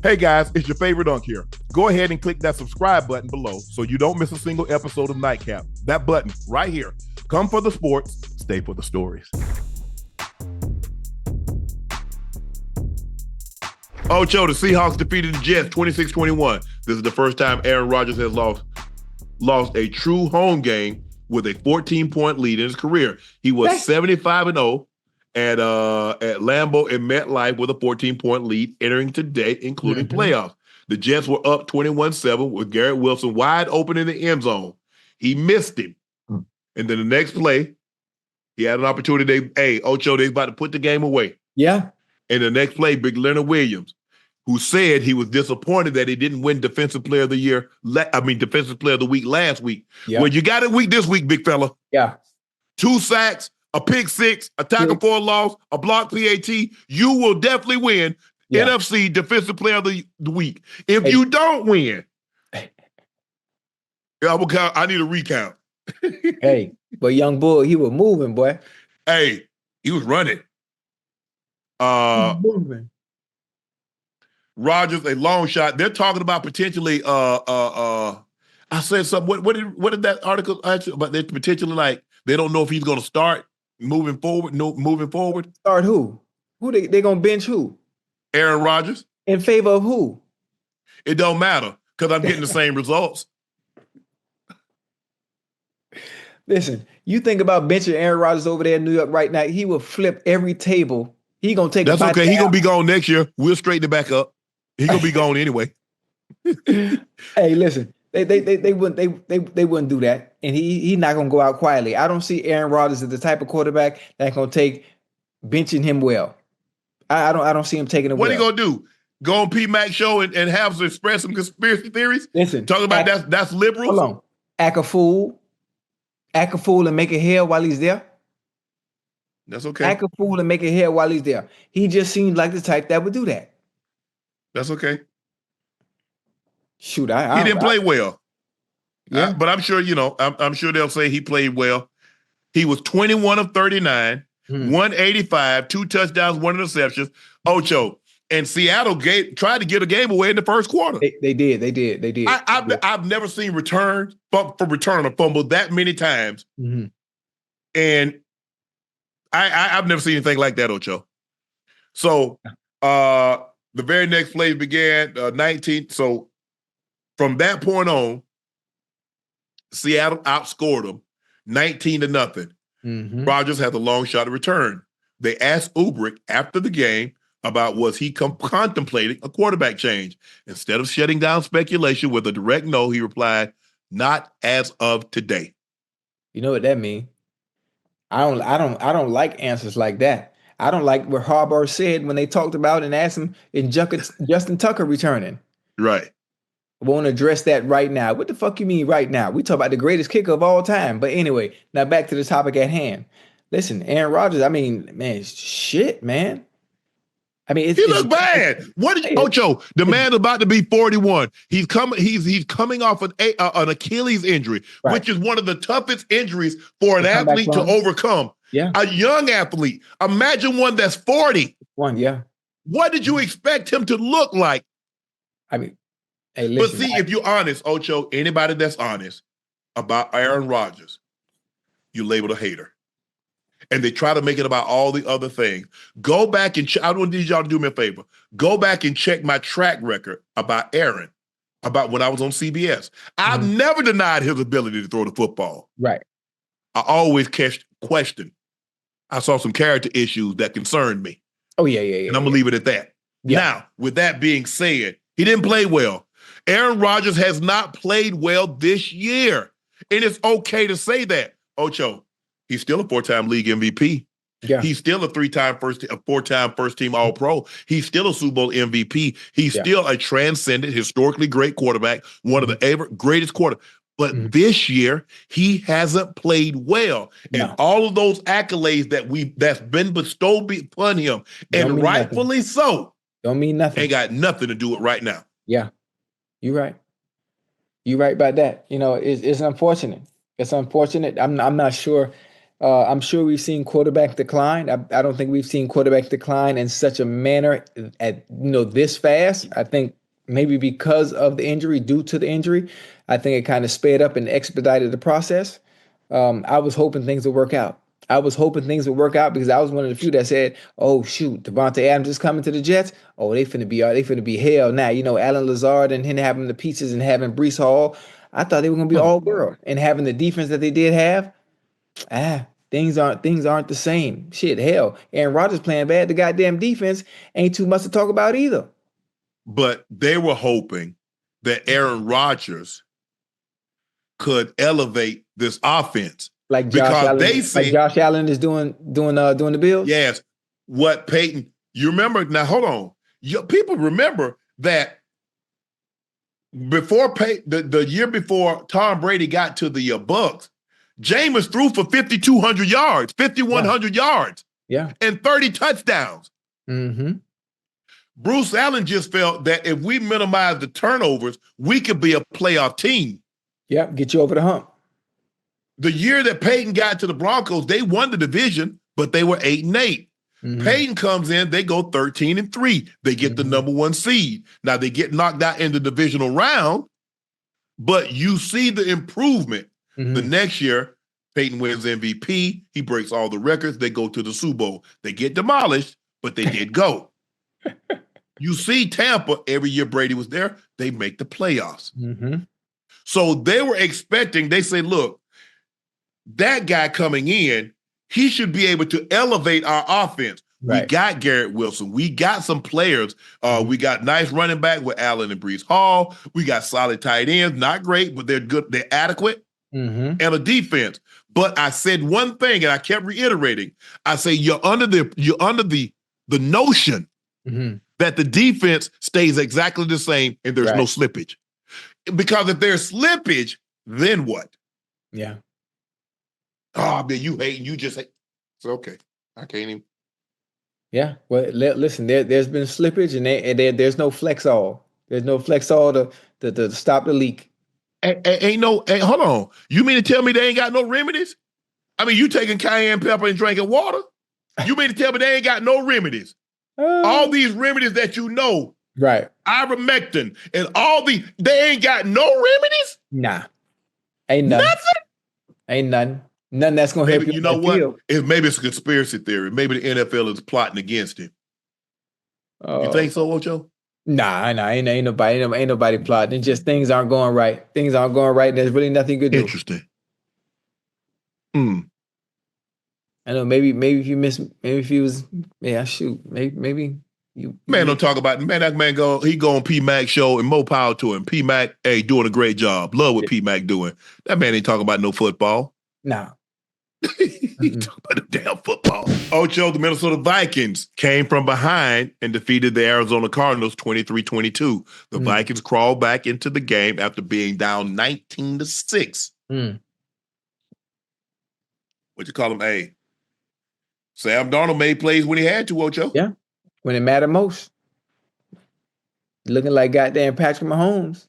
Hey guys, it's your favorite Unc here. Go ahead and click that subscribe button below so you don't miss a single episode of Nightcap. That button right here. Come for the sports, stay for the stories. Ocho, the Seahawks defeated the Jets 26-21. This is the first time Aaron Rodgers has lost a true home game with a 14-point lead in his career. He was 75-0 at Lambeau and MetLife with a 14-point lead entering today, including playoffs. The Jets were up 21-7 with Garrett Wilson wide open in the end zone. He missed him. And then the next play, he had an opportunity. Ocho, they're about to put the game away. Yeah. And the next play, Big Leonard Williams, who said he was disappointed that he didn't win Defensive Player of the Year. Defensive Player of the Week last week. Yeah. Well, you got it week this week, big fella. Yeah. 2 sacks, a pick six, a tackle for a loss, a block PAT. You will definitely win NFC Defensive Player of the Week. If you don't win, I need a recount. But young Bull, he was moving, boy. Hey, he was running. Moving. Rodgers, a long shot. They're talking about potentially. I said something. What did that article actually about? They're potentially like they don't know if he's going to start moving forward. No, moving forward. Start who? Who they going to bench who? Aaron Rodgers. In favor of who? It don't matter because I'm getting the same results. Listen, you think about benching Aaron Rodgers over there in New York right now, he will flip every table. He gonna take. That's okay. He gonna be gone next year. We'll straighten it back up. He gonna be gone anyway. Hey, listen, they wouldn't do that, and he not gonna go out quietly. I don't see Aaron Rodgers as the type of quarterback that's gonna take benching him well. I don't see him taking it. What are you gonna do? Go on P Mac show and have to express some conspiracy theories? Listen, talking about that's liberals. Hold on, act a fool and make a hair while he's there. That's okay. Act a fool and make a hair while he's there. He just seems like the type that would do that. That's okay. Shoot, he didn't play well. Yeah, but I'm sure I'm sure they'll say he played well. He was 21 of 39, 185, 2 touchdowns, 1 interception. Ocho and Seattle tried to get a game away in the first quarter. They did. I've never seen return a fumble that many times, and I've never seen anything like that, Ocho. So the very next play began 19. So from that point on, Seattle outscored them 19-0. Rodgers had a long shot of return. They asked Ulbrich after the game about was he contemplating a quarterback change. Instead of shutting down speculation with a direct no, he replied, "Not as of today." You know what that means? I don't like answers like that. I don't like what Harbaugh said when they talked about and asked him in Justin Tucker returning. Right. I won't address that right now. What the fuck you mean right now? We talk about the greatest kicker of all time. But anyway, now back to the topic at hand. Listen, Aaron Rodgers, man, shit, man. He look bad. What is Ocho? The man about to be 41. He's coming off an Achilles injury, which is one of the toughest injuries for an athlete to overcome. Yeah, a young athlete. Imagine one that's 40. What did you expect him to look like? Hey, listen, but see, if you're honest, Ocho, anybody that's honest about Aaron Rodgers, you labeled a hater. And they try to make it about all the other things. Go back and I don't need y'all to do me a favor. Go back and check my track record about Aaron, about when I was on CBS. I've never denied his ability to throw the football. Right. I always question. I saw some character issues that concerned me. Oh, yeah. And I'm going to leave it at that. Yeah. Now, with that being said, he didn't play well. Aaron Rodgers has not played well this year. And it's okay to say that. Ocho, he's still a 4-time league MVP. Yeah. He's still a 4-time first team All-Pro. He's still a Super Bowl MVP. He's still a transcendent, historically great quarterback, one of the greatest quarterbacks. But this year, he hasn't played well. And all of those accolades that's been bestowed upon him, and rightfully so, don't mean nothing. Ain't got nothing to do with right now. Yeah. You're right. You're right about that. It's unfortunate. It's unfortunate. I'm not sure I'm sure we've seen quarterback decline. I don't think we've seen quarterback decline in such a manner at this fast. I think maybe because of the injury, due to the injury, I think it kind of sped up and expedited the process. I was hoping things would work out. I was hoping things would work out because I was one of the few that said, "Oh shoot, Devontae Adams is coming to the Jets. Oh, they finna be hell now." Alan Lazard and him having the pieces and having Brees Hall. I thought they were gonna be all world and having the defense that they did have. Things aren't the same. Shit, hell, Aaron Rodgers playing bad. The goddamn defense ain't too much to talk about either. But they were hoping that Aaron Rodgers could elevate this offense. Like Josh Allen is doing the Bills. Yes. What Peyton? You remember now? Hold on. People remember that before the year before Tom Brady got to the Bucs, Jameis threw for 5,200 yards, 5,100 yards, and 30 touchdowns. Mm-hmm. Bruce Allen just felt that if we minimize the turnovers, we could be a playoff team. Yep, get you over the hump. The year that Peyton got to the Broncos, they won the division, but they were 8-8. Mm-hmm. Peyton comes in, they go 13-3. They get the number 1 seed. Now they get knocked out in the divisional round, but you see the improvement. Mm-hmm. The next year, Peyton wins MVP. He breaks all the records. They go to the Super Bowl. They get demolished, but they did go. You see Tampa, every year Brady was there, they make the playoffs. Mm-hmm. So they were expecting, they say, look, that guy coming in, he should be able to elevate our offense. Right. We got Garrett Wilson. We got some players. We got nice running back with Allen and Brees Hall. We got solid tight ends. Not great, but they're good. They're adequate. Mm-hmm. And a defense. But I said one thing, and I kept reiterating. I say you're under the notion that the defense stays exactly the same and there's no slippage. Because if there's slippage, then what? Yeah. Oh, man, you hate and you just hate. It's okay. I can't even. Yeah. Well, listen, there's been slippage and there's no flex all. There's no flex all to stop the leak. Hold on. You mean to tell me they ain't got no remedies? I mean, you taking cayenne pepper and drinking water? You mean to tell me they ain't got no remedies? All these remedies that you know. Right. Ivermectin and they ain't got no remedies? Nah. Ain't nothing. Ain't nothing. Nothing that's going to help you. You know what? Maybe it's a conspiracy theory. Maybe the NFL is plotting against him. You think so, Ocho? Nah, ain't nobody plotting. It's just things aren't going right. Things aren't going right, and there's really nothing you could do. Interesting. I know. Maybe if you miss, maybe if he was, maybe you. Man, don't talk about that man. He go on P Mac show and more power to him. P Mac, doing a great job. Love what P Mac doing. That man ain't talking about no football. Nah. He talking about the damn football. Ocho, the Minnesota Vikings came from behind and defeated the Arizona Cardinals 23-22. The Vikings crawled back into the game after being down 19-6. What you call them? Hey, Sam Darnold made plays when he had to, Ocho. Yeah, when it mattered most. Looking like goddamn Patrick Mahomes.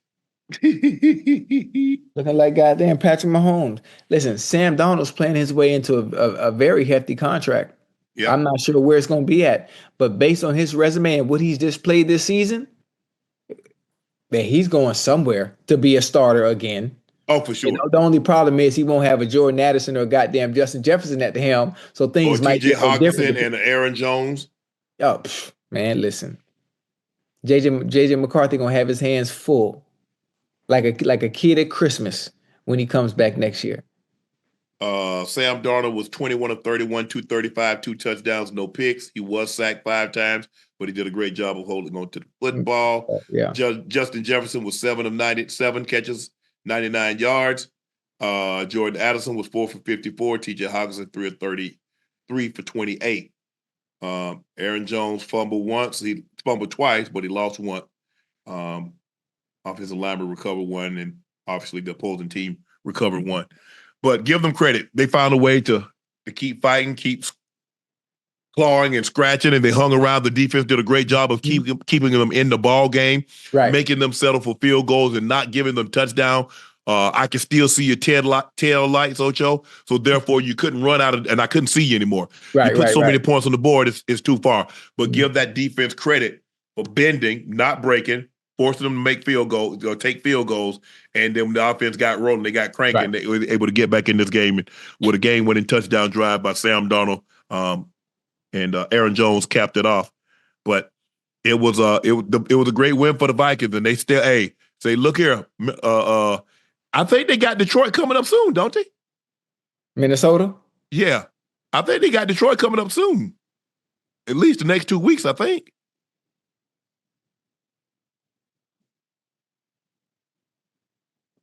Looking like goddamn Patrick Mahomes. Listen, Sam Darnold's playing his way into a very hefty contract. Yeah. I'm not sure where it's going to be at, but based on his resume and what he's displayed this season, man, he's going somewhere to be a starter again. Oh, for sure. The only problem is he won't have a Jordan Addison or a goddamn Justin Jefferson at the helm, so things might be different. And Aaron Jones. Oh, man, listen. JJ McCarthy going to have his hands full. Like a kid at Christmas when he comes back next year. Sam Darnold was 21 of 31, 235, 2 touchdowns, no picks. He was sacked 5 times, but he did a great job of holding on to the football. Yeah. Justin Jefferson was 7 of 97 catches, 99 yards. Jordan Addison was 4 for 54. TJ Hawkinson 3 of 33 for 28. Aaron Jones fumbled once. He fumbled twice, but he lost one. Offensive lineman recovered one, and obviously the opposing team recovered one. But give them credit. They found a way to keep fighting, keep clawing and scratching, and they hung around. The defense did a great job of keeping them in the ball game, making them settle for field goals and not giving them touchdown I can still see your tail lights, Ocho. So therefore, you couldn't run out of, and I couldn't see you anymore. You put so many points on the board, it's too far. But give that defense credit for bending, not breaking, forcing them to make field goals or take field goals, and then the offense got rolling, they got cranking, they were able to get back in this game with a game-winning touchdown drive by Sam Darnold, and Aaron Jones capped it off. But it was a great win for the Vikings, and they still say, look here, I think they got Detroit coming up soon, don't they? Minnesota? Yeah. I think they got Detroit coming up soon. At least the next 2 weeks, I think.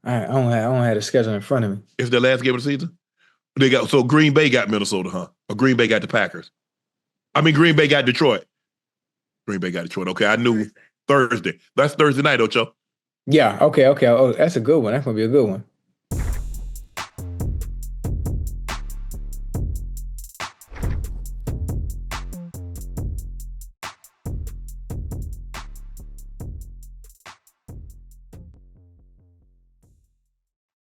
I don't have the schedule in front of me. It's the last game of the season? So Green Bay got Minnesota, huh? Or Green Bay got the Packers? I mean, Green Bay got Detroit. Green Bay got Detroit. Okay, I knew Thursday. That's Thursday night, Ocho. Yeah, okay. Oh, that's a good one. That's going to be a good one.